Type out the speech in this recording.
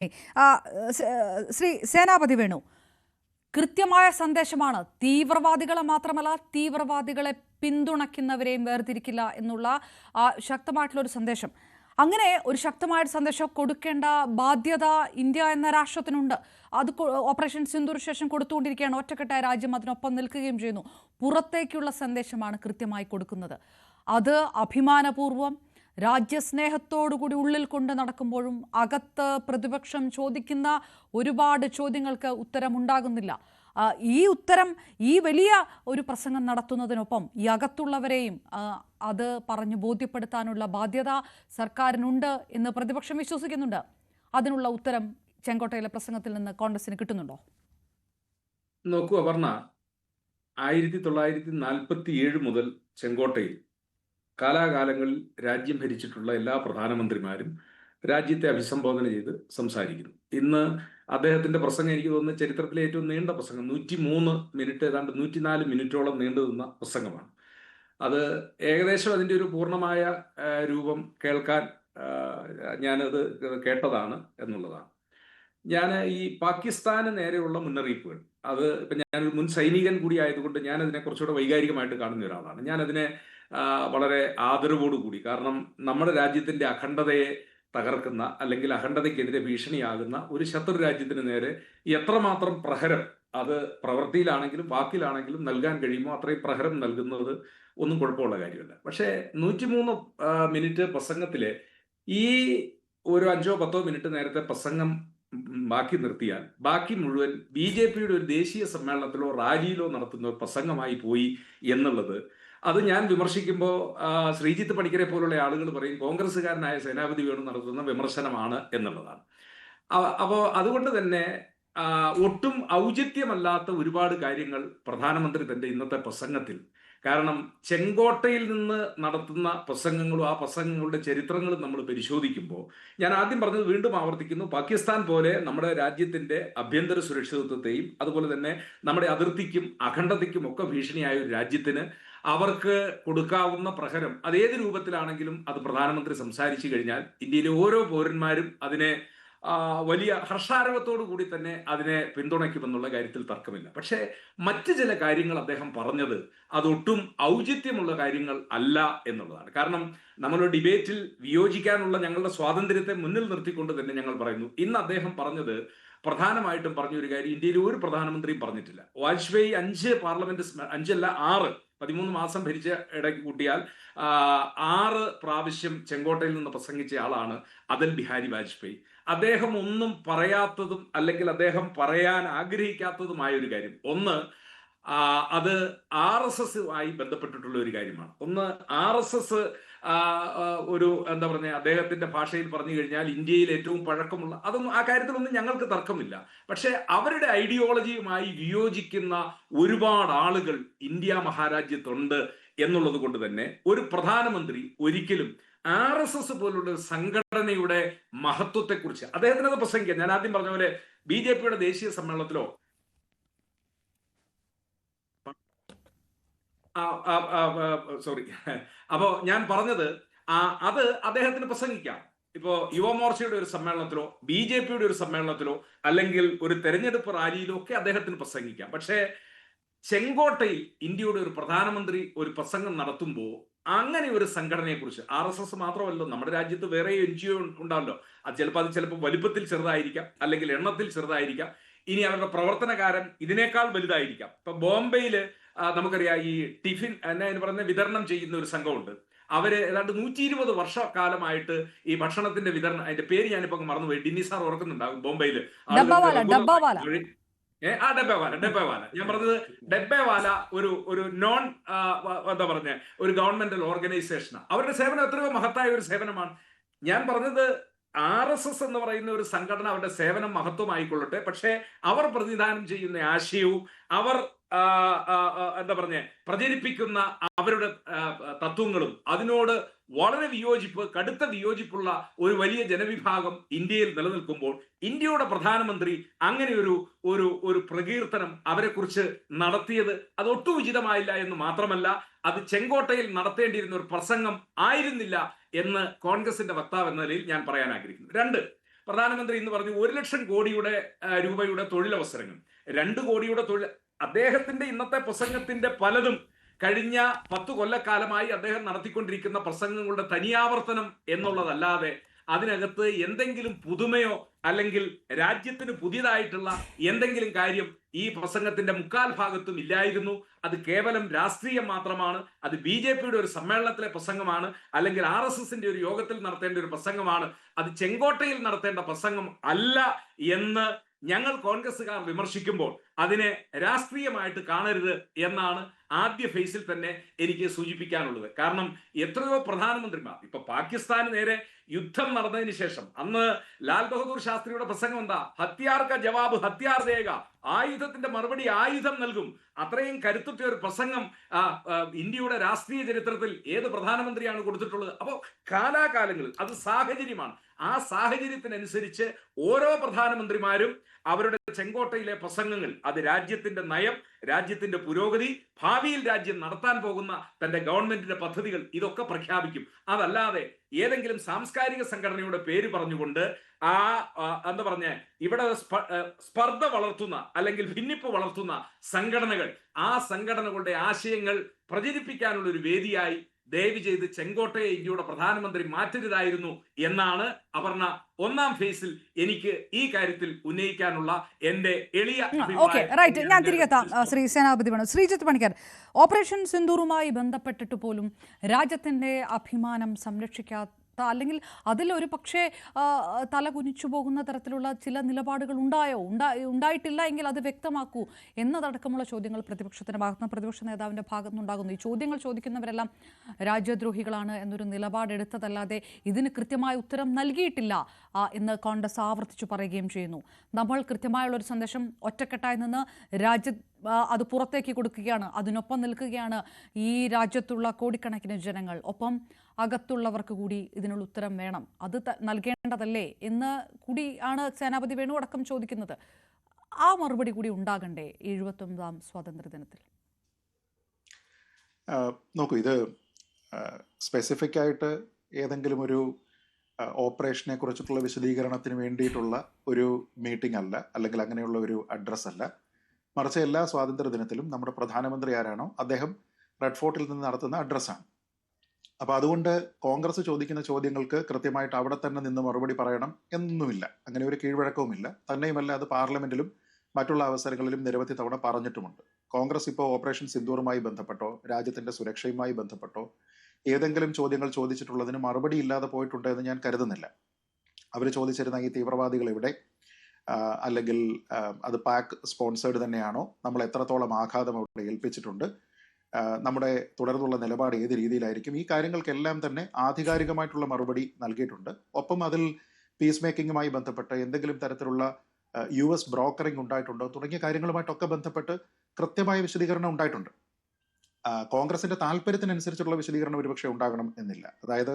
ആ, ശ്രീ സേനാപതി വേണു, കൃത്യമായ സന്ദേശമാണ്. തീവ്രവാദികളെ മാത്രമല്ല, തീവ്രവാദികളെ പിന്തുണയ്ക്കുന്നവരെയും വേർതിരിക്കില്ല എന്നുള്ള ശക്തമായിട്ടുള്ള ഒരു സന്ദേശം. അങ്ങനെ ഒരു ശക്തമായ സന്ദേശം കൊടുക്കേണ്ട ബാധ്യത ഇന്ത്യ എന്ന രാഷ്ട്രത്തിനുണ്ട്. അത് ഓപ്പറേഷൻ സിന്ദൂറിന് ശേഷം കൊടുത്തുകൊണ്ടിരിക്കുകയാണ്. ഒറ്റക്കെട്ടായ രാജ്യം അതിനൊപ്പം നിൽക്കുകയും ചെയ്യുന്നു. പുറത്തേക്കുള്ള സന്ദേശമാണ് കൃത്യമായി കൊടുക്കുന്നത്. അത് അഭിമാനപൂർവ്വം രാജ്യസ്നേഹത്തോടുകൂടി ഉള്ളിൽ കൊണ്ട് നടക്കുമ്പോഴും അകത്ത് പ്രതിപക്ഷം ചോദിക്കുന്ന ഒരുപാട് ചോദ്യങ്ങൾക്ക് ഉത്തരമുണ്ടാകുന്നില്ല. ഈ വലിയ ഒരു പ്രസംഗം നടത്തുന്നതിനൊപ്പം ഈ അകത്തുള്ളവരെയും അത് പറഞ്ഞു ബോധ്യപ്പെടുത്താനുള്ള ബാധ്യത സർക്കാരിനുണ്ട് എന്ന് പ്രതിപക്ഷം വിശ്വസിക്കുന്നുണ്ട്. അതിനുള്ള ഉത്തരം ചെങ്കോട്ടയിലെ പ്രസംഗത്തിൽ നിന്ന് കോൺഗ്രസിന് കിട്ടുന്നുണ്ടോ? നോക്കൂ അപർണ, 1947 മുതൽ ചെങ്കോട്ടയിൽ കാലാകാലങ്ങളിൽ രാജ്യം ഭരിച്ചിട്ടുള്ള എല്ലാ പ്രധാനമന്ത്രിമാരും രാജ്യത്തെ അഭിസംബോധന ചെയ്ത് സംസാരിക്കുന്നു. ഇന്ന് അദ്ദേഹത്തിന്റെ പ്രസംഗം എനിക്ക് തോന്നുന്നു ചരിത്രത്തിലെ ഏറ്റവും നീണ്ട പ്രസംഗം, 103 മിനിറ്റ്, ഏതാണ്ട് 104 മിനിറ്റോളം നീണ്ടു നിന്ന പ്രസംഗമാണ്. അത് ഏകദേശം അതിൻ്റെ ഒരു പൂർണ്ണമായ രൂപം കേൾക്കാൻ ഞാനത് കേട്ടതാണ് എന്നുള്ളതാണ്. ഞാൻ ഈ പാകിസ്ഥാന് നേരെയുള്ള മുന്നറിയിപ്പുകൾ, അത് ഇപ്പം ഞാനൊരു മുൻ സൈനികൻ കൂടി ആയതുകൊണ്ട് ഞാൻ അതിനെ കുറച്ചുകൂടെ വൈകാരികമായിട്ട് കാണുന്ന ഒരാളാണ്. ഞാനതിനെ വളരെ ആദരവോടുകൂടി, കാരണം നമ്മുടെ രാജ്യത്തിൻ്റെ അഖണ്ഡതയെ തകർക്കുന്ന അല്ലെങ്കിൽ അഖണ്ഡതയ്ക്കെതിരെ ഭീഷണിയാകുന്ന ഒരു ശത്രു രാജ്യത്തിന് നേരെ എത്രമാത്രം പ്രഹരം അത് പ്രവൃത്തിയിലാണെങ്കിലും വാക്കിലാണെങ്കിലും നൽകാൻ കഴിയുമോ അത്രയും പ്രഹരം നൽകുന്നത് ഒന്നും കുഴപ്പമുള്ള കാര്യമല്ല. പക്ഷേ 103 മിനിറ്റ് പ്രസംഗത്തിലെ ഈ ഒരു 5-10 മിനിറ്റ് നേരത്തെ പ്രസംഗം ബാക്കി നിർത്തിയാൽ ബാക്കി മുഴുവൻ BJPയുടെ ഒരു ദേശീയ സമ്മേളനത്തിലോ റാലിയിലോ നടത്തുന്ന ഒരു പ്രസംഗമായി പോയി എന്നുള്ളത്, അത് ഞാൻ വിമർശിക്കുമ്പോൾ ശ്രീജിത്ത് പണിക്കരെ പോലുള്ള ആളുകൾ പറയും കോൺഗ്രസ്സുകാരനായ സേനാപതി വേണു നടത്തുന്ന വിമർശനമാണ് എന്നുള്ളതാണ്. അപ്പോൾ അതുകൊണ്ട് തന്നെ ഒട്ടും ഔചിത്യമല്ലാത്ത ഒരുപാട് കാര്യങ്ങൾ പ്രധാനമന്ത്രി തന്റെ ഇന്നത്തെ പ്രസംഗത്തിൽ, കാരണം ചെങ്കോട്ടയിൽ നിന്ന് നടത്തുന്ന പ്രസംഗങ്ങളും ആ പ്രസംഗങ്ങളുടെ ചരിത്രങ്ങളും നമ്മൾ പരിശോധിക്കുമ്പോൾ, ഞാൻ ആദ്യം പറഞ്ഞത് വീണ്ടും ആവർത്തിക്കുന്നു, പാകിസ്ഥാൻ പോലെ നമ്മുടെ രാജ്യത്തിന്റെ ആഭ്യന്തര സുരക്ഷിതത്വത്തെയും അതുപോലെ തന്നെ നമ്മുടെ അതിർത്തിക്കും അഖണ്ഡതയ്ക്കും ഒക്കെ ഭീഷണിയായ ഒരു രാജ്യത്തിന് അവർക്ക് കൊടുക്കാവുന്ന പ്രഹരം അതേത് രൂപത്തിലാണെങ്കിലും അത് പ്രധാനമന്ത്രി സംസാരിച്ചു കഴിഞ്ഞാൽ ഇന്ത്യയിലെ ഓരോ പൗരന്മാരും അതിനെ വലിയ ഹർഷാരവത്തോടു കൂടി തന്നെ അതിനെ പിന്തുണയ്ക്കുമെന്നുള്ള കാര്യത്തിൽ തർക്കമില്ല. പക്ഷേ മറ്റ് ചില കാര്യങ്ങൾ അദ്ദേഹം പറഞ്ഞത് അതൊട്ടും ഔചിത്യമുള്ള കാര്യങ്ങൾ അല്ല എന്നുള്ളതാണ്. കാരണം നമ്മൾ ഡിബേറ്റിൽ വിയോജിക്കാനുള്ള ഞങ്ങളുടെ സ്വാതന്ത്ര്യത്തെ മുന്നിൽ നിർത്തിക്കൊണ്ട് തന്നെ ഞങ്ങൾ പറയുന്നു, ഇന്ന് അദ്ദേഹം പറഞ്ഞത് പ്രധാനമായിട്ടും പറഞ്ഞൊരു കാര്യം ഇന്ത്യയിൽ ഒരു പ്രധാനമന്ത്രിയും പറഞ്ഞിട്ടില്ല. വാജ്പേയി 5 പാർലമെന്റ്, 13 മാസം ഭരിച്ച ഇടയ്ക്ക് കൂട്ടിയാൽ 6 പ്രാവശ്യം ചെങ്കോട്ടയിൽ നിന്ന് പ്രസംഗിച്ച ആളാണ് അടൽ ബിഹാരി വാജ്പേയി. അദ്ദേഹം ഒന്നും പറയാത്തതും അല്ലെങ്കിൽ അദ്ദേഹം പറയാൻ ആഗ്രഹിക്കാത്തതുമായ ഒരു കാര്യം, ഒന്ന് അത് RSS ആയി ബന്ധപ്പെട്ടിട്ടുള്ള ഒരു കാര്യമാണ്. ഒന്ന്, RSS ഒരു എന്താ പറയുക, അദ്ദേഹത്തിന്റെ ഭാഷയിൽ പറഞ്ഞു കഴിഞ്ഞാൽ ഇന്ത്യയിൽ ഏറ്റവും പഴക്കമുള്ള, അതൊന്നും ആ കാര്യത്തിലൊന്നും ഞങ്ങൾക്ക് തർക്കമില്ല. പക്ഷെ അവരുടെ ഐഡിയോളജിയുമായി വിയോജിക്കുന്ന ഒരുപാട് ആളുകൾ ഇന്ത്യ മഹാരാജ്യത്തുണ്ട് എന്നുള്ളത് കൊണ്ട് തന്നെ ഒരു പ്രധാനമന്ത്രി ഒരിക്കലും RSS പോലുള്ള ഒരു സംഘടനയുടെ മഹത്വത്തെക്കുറിച്ച് അദ്ദേഹത്തിനത് പ്രസംഗിക്കാം. ഞാൻ ആദ്യം പറഞ്ഞ പോലെ BJPയുടെ ദേശീയ സമ്മേളനത്തിലോ സോറി, അപ്പോ ഞാൻ പറഞ്ഞത് അത് അദ്ദേഹത്തിന് പ്രസംഗിക്കാം. ഇപ്പോ യുവമോർച്ചയുടെ ഒരു സമ്മേളനത്തിലോ BJPയുടെ ഒരു സമ്മേളനത്തിലോ അല്ലെങ്കിൽ ഒരു തെരഞ്ഞെടുപ്പ് റാലിയിലോ ഒക്കെ അദ്ദേഹത്തിന് പ്രസംഗിക്കാം. പക്ഷേ ചെങ്കോട്ടയിൽ ഇന്ത്യയുടെ ഒരു പ്രധാനമന്ത്രി ഒരു പ്രസംഗം നടത്തുമ്പോൾ അങ്ങനെ ഒരു സംഘടനയെ കുറിച്ച്, RSS മാത്രമല്ലോ, നമ്മുടെ രാജ്യത്ത് വേറെ NGO ഉണ്ടാവല്ലോ, അത് ചിലപ്പോൾ വലുപ്പത്തിൽ ചെറുതായിരിക്കാം അല്ലെങ്കിൽ എണ്ണത്തിൽ ചെറുതായിരിക്കാം, ഇനി അവരുടെ പ്രവർത്തനകാരം ഇതിനേക്കാൾ വലുതായിരിക്കാം. ഇപ്പൊ ബോംബെയില് നമുക്കറിയാം ഈ ടിഫിൻ എന്ന് പറയുന്ന വിതരണം ചെയ്യുന്ന ഒരു സംഘമുണ്ട്. അവര് ഏതാണ്ട് 120 വർഷക്കാലമായിട്ട് ഈ ഭക്ഷണത്തിന്റെ വിതരണം, അതിന്റെ പേര് ഞാനിപ്പോ മറന്നുപോയി, ഡിന്നി സാർ ഓർക്കുന്നുണ്ടാകും, ബോംബെയില് ഡബ്ബേവാല. ഞാൻ പറഞ്ഞത് ഡബ്ബേവാല ഒരു നോൺ എന്താ പറഞ്ഞ ഒരു ഗവൺമെന്റൽ ഓർഗനൈസേഷനാണ്. അവരുടെ സേവനം എത്രയോ മഹത്തായ ഒരു സേവനമാണ്. ഞാൻ പറഞ്ഞത് RSS എന്ന് പറയുന്ന ഒരു സംഘടന അവരുടെ സേവനം മഹത്വമായിക്കൊള്ളട്ടെ, പക്ഷേ അവർ പ്രതിനിധാനം ചെയ്യുന്ന ആശയവും അവർ എന്താ പറഞ്ഞ പ്രചരിപ്പിക്കുന്ന അവരുടെ തത്വങ്ങളും അതിനോട് വളരെ കടുത്ത വിയോജിപ്പുള്ള ഒരു വലിയ ജനവിഭാഗം ഇന്ത്യയിൽ നിലനിൽക്കുമ്പോൾ ഇന്ത്യയുടെ പ്രധാനമന്ത്രി അങ്ങനെ ഒരു പ്രകീർത്തനം അവരെ കുറിച്ച് നടത്തിയത് അത് ഒട്ടും ഉചിതമായില്ല എന്ന് മാത്രമല്ല, അത് ചെങ്കോട്ടയിൽ നടത്തേണ്ടിയിരുന്ന ഒരു പ്രസംഗം ആയിരുന്നില്ല എന്ന് കോൺഗ്രസിന്റെ വക്താവ് എന്ന നിലയിൽ ഞാൻ പറയാൻ ആഗ്രഹിക്കുന്നു. 2, പ്രധാനമന്ത്രി ഇന്ന് പറഞ്ഞു 1,00,000 കോടിയുടെ രൂപയുടെ തൊഴിലവസരങ്ങൾ, 2 കോടിയുടെ തൊഴിൽ. അദ്ദേഹത്തിന്റെ ഇന്നത്തെ പ്രസംഗത്തിന്റെ പലതും കഴിഞ്ഞ 10 കൊല്ലക്കാലമായി അദ്ദേഹം നടത്തിക്കൊണ്ടിരിക്കുന്ന പ്രസംഗങ്ങളുടെ തനിയാവർത്തനം എന്നുള്ളതല്ലാതെ അതിനകത്ത് എന്തെങ്കിലും പുതുമയോ അല്ലെങ്കിൽ രാജ്യത്തിന് പുതിയതായിട്ടുള്ള എന്തെങ്കിലും കാര്യം ഈ പ്രസംഗത്തിന്റെ മുക്കാൽ ഭാഗത്തും ഇല്ലായിരുന്നു. അത് കേവലം രാഷ്ട്രീയം മാത്രമാണ്. അത് BJPയുടെ ഒരു സമ്മേളനത്തിലെ പ്രസംഗമാണ്, അല്ലെങ്കിൽ RSSന്റെ ഒരു യോഗത്തിൽ നടത്തേണ്ട ഒരു പ്രസംഗമാണ്. അത് ചെങ്കോട്ടയിൽ നടത്തേണ്ട പ്രസംഗം അല്ല എന്ന് ഞങ്ങൾ കോൺഗ്രസ്സുകാർ വിമർശിക്കുമ്പോൾ അതിനെ രാഷ്ട്രീയമായിട്ട് കാണരുത് എന്നാണ് ആദ്യ ഫേസിൽ തന്നെ എനിക്ക് സൂചിപ്പിക്കാനുള്ളത്. കാരണം എത്രയോ പ്രധാനമന്ത്രിമാർ, ഇപ്പൊ പാകിസ്ഥാന് നേരെ യുദ്ധം നടന്നതിന് ശേഷം അന്ന് ലാൽ ബഹദൂർ ശാസ്ത്രിയുടെ പ്രസംഗം എന്താ? ഹത്യാർ കാ ജവാബ് ഹത്യാർ ദേഗ, ആയുധത്തിന്റെ മറുപടി ആയുധം നൽകും. അത്രയും കരുത്തുറ്റ ഒരു പ്രസംഗം ഇന്ത്യയുടെ രാഷ്ട്രീയ ചരിത്രത്തിൽ ഏത് പ്രധാനമന്ത്രിയാണ് കൊടുത്തിട്ടുള്ളത്? അപ്പോൾ കാലാകാലങ്ങളിൽ അത് സാഹചര്യമാണ്. ആ സാഹചര്യത്തിനനുസരിച്ച് ഓരോ പ്രധാനമന്ത്രിമാരും അവരുടെ ചെങ്കോട്ടയിലെ പ്രസംഗങ്ങൾ, അത് രാജ്യത്തിന്റെ നയം, രാജ്യത്തിന്റെ പുരോഗതി, ഭാവിയിൽ രാജ്യം നടത്താൻ പോകുന്ന തന്റെ ഗവൺമെന്റിന്റെ പദ്ധതികൾ, ഇതൊക്കെ പ്രഖ്യാപിക്കും. അതല്ലാതെ ഏതെങ്കിലും സാംസ്കാരിക സംഘടനയുടെ പേര് പറഞ്ഞുകൊണ്ട് എന്താ പറഞ്ഞ ഇവിടെ സ്പർദ്ധ വളർത്തുന്ന അല്ലെങ്കിൽ ഭിന്നിപ്പ് വളർത്തുന്ന സംഘടനകൾ, ആ സംഘടനകളുടെ ആശയങ്ങൾ പ്രചരിപ്പിക്കാനുള്ള ഒരു വേദിയായി ദയവ് ചെയ്ത് ചെങ്കോട്ടയെ ഇന്ത്യയുടെ പ്രധാനമന്ത്രി മാറ്റരുതായിരുന്നു എന്നാണ് അപർണ ഒന്നാം ഫേസിൽ എനിക്ക് ഈ കാര്യത്തിൽ ഉന്നയിക്കാനുള്ള എന്റെ എളിയ റൈറ്റ്. ഞാൻ തിരികെ ശ്രീ സേനാപതി വേണു. ശ്രീജിത്ത് പണിക്കർ, ഓപ്പറേഷൻ സിന്ദൂറുമായി ബന്ധപ്പെട്ടിട്ട് പോലും രാജ്യത്തിന്റെ അഭിമാനം സംരക്ഷിക്കാത്ത, അല്ലെങ്കിൽ അതിലൊരു പക്ഷേ തല കുനിച്ചു പോകുന്ന തരത്തിലുള്ള ചില നിലപാടുകൾ ഉണ്ടായിട്ടില്ല എങ്കിൽ അത് വ്യക്തമാക്കൂ എന്നതടക്കമുള്ള ചോദ്യങ്ങൾ പ്രതിപക്ഷത്തിന്റെ ഭാഗത്തുനിന്ന്, പ്രതിപക്ഷ നേതാവിന്റെ ഭാഗത്തുനിന്നുണ്ടാകുന്നു. ഈ ചോദ്യങ്ങൾ ചോദിക്കുന്നവരെല്ലാം രാജ്യദ്രോഹികളാണ് എന്നൊരു നിലപാടെടുത്തതല്ലാതെ ഇതിന് കൃത്യമായ ഉത്തരം നൽകിയിട്ടില്ല എന്ന് കോൺഗ്രസ് ആവർത്തിച്ചു പറയുകയും ചെയ്യുന്നു. നമ്മൾ കൃത്യമായുള്ളൊരു സന്ദേശം ഒറ്റക്കെട്ടായി നിന്ന് അത് പുറത്തേക്ക് കൊടുക്കുകയാണ്, അതിനൊപ്പം നിൽക്കുകയാണ് ഈ രാജ്യത്തുള്ള കോടിക്കണക്കിന് ജനങ്ങൾ. ഒപ്പം അകത്തുള്ളവർക്ക് കൂടി ഇതിനുള്ള ഉത്തരം വേണം, അത് നൽകേണ്ടതല്ലേ എന്ന് കൂടിയാണ് സേനാപതി വേണു അടക്കം ചോദിക്കുന്നത്. ആ മറുപടി കൂടി ഉണ്ടാകണ്ടേ 79ാം സ്വാതന്ത്ര്യദിനത്തിൽ? നോക്കൂ, ഇത് സ്പെസിഫിക് ആയിട്ട് ഏതെങ്കിലും ഒരു ഓപ്പറേഷനെ കുറിച്ചിട്ടുള്ള വിശദീകരണത്തിന് വേണ്ടിയിട്ടുള്ള ഒരു മീറ്റിംഗ് അല്ല, അല്ലെങ്കിൽ അങ്ങനെയുള്ള ഒരു അഡ്രസ് അല്ല. മറിച്ച് എല്ലാ സ്വാതന്ത്ര്യ ദിനത്തിലും നമ്മുടെ പ്രധാനമന്ത്രി ആരാണോ അദ്ദേഹം റെഡ് ഫോർട്ടിൽ നിന്ന് നടത്തുന്ന അഡ്രസ്സാണ്. അപ്പോൾ അതുകൊണ്ട് കോൺഗ്രസ് ചോദിക്കുന്ന ചോദ്യങ്ങൾക്ക് കൃത്യമായിട്ട് അവിടെ തന്നെ നിന്ന് മറുപടി പറയണം എന്നൊന്നുമില്ല, അങ്ങനെ ഒരു കീഴ്വഴക്കവുമില്ല. തന്നെയുമല്ല, അത് പാർലമെന്റിലും മറ്റുള്ള അവസരങ്ങളിലും നിരവധി തവണ പറഞ്ഞിട്ടുമുണ്ട്. കോൺഗ്രസ് ഇപ്പോൾ ഓപ്പറേഷൻ സിന്ദൂറുമായി ബന്ധപ്പെട്ടോ രാജ്യത്തിന്റെ സുരക്ഷയുമായി ബന്ധപ്പെട്ടോ ഏതെങ്കിലും ചോദ്യങ്ങൾ ചോദിച്ചിട്ടുള്ളതിന് മറുപടി ഇല്ലാതെ പോയിട്ടുണ്ട് എന്ന് ഞാൻ കരുതുന്നില്ല. അവർ ചോദിച്ചിരുന്ന ഈ തീവ്രവാദികൾ എവിടെ, അല്ലെങ്കിൽ അത് പാക് സ്പോൺസേഡ് തന്നെയാണോ, നമ്മൾ എത്രത്തോളം ആഘാതം അവിടെ ഏൽപ്പിച്ചിട്ടുണ്ട്, നമ്മുടെ തുടർന്നുള്ള നിലപാട് ഏത് രീതിയിലായിരിക്കും, ഈ കാര്യങ്ങൾക്കെല്ലാം തന്നെ ആധികാരികമായിട്ടുള്ള മറുപടി നൽകിയിട്ടുണ്ട്. ഒപ്പം അതിൽ പീസ് മേക്കിങ്ങുമായി ബന്ധപ്പെട്ട് എന്തെങ്കിലും തരത്തിലുള്ള US ബ്രോക്കറിംഗ് ഉണ്ടായിട്ടുണ്ടോ തുടങ്ങിയ കാര്യങ്ങളുമായിട്ടൊക്കെ ബന്ധപ്പെട്ട് കൃത്യമായ വിശദീകരണം ഉണ്ടായിട്ടുണ്ട്. കോൺഗ്രസിന്റെ താല്പര്യത്തിനനുസരിച്ചുള്ള വിശദീകരണം ഒരുപക്ഷെ ഉണ്ടാകണം എന്നില്ല. അതായത്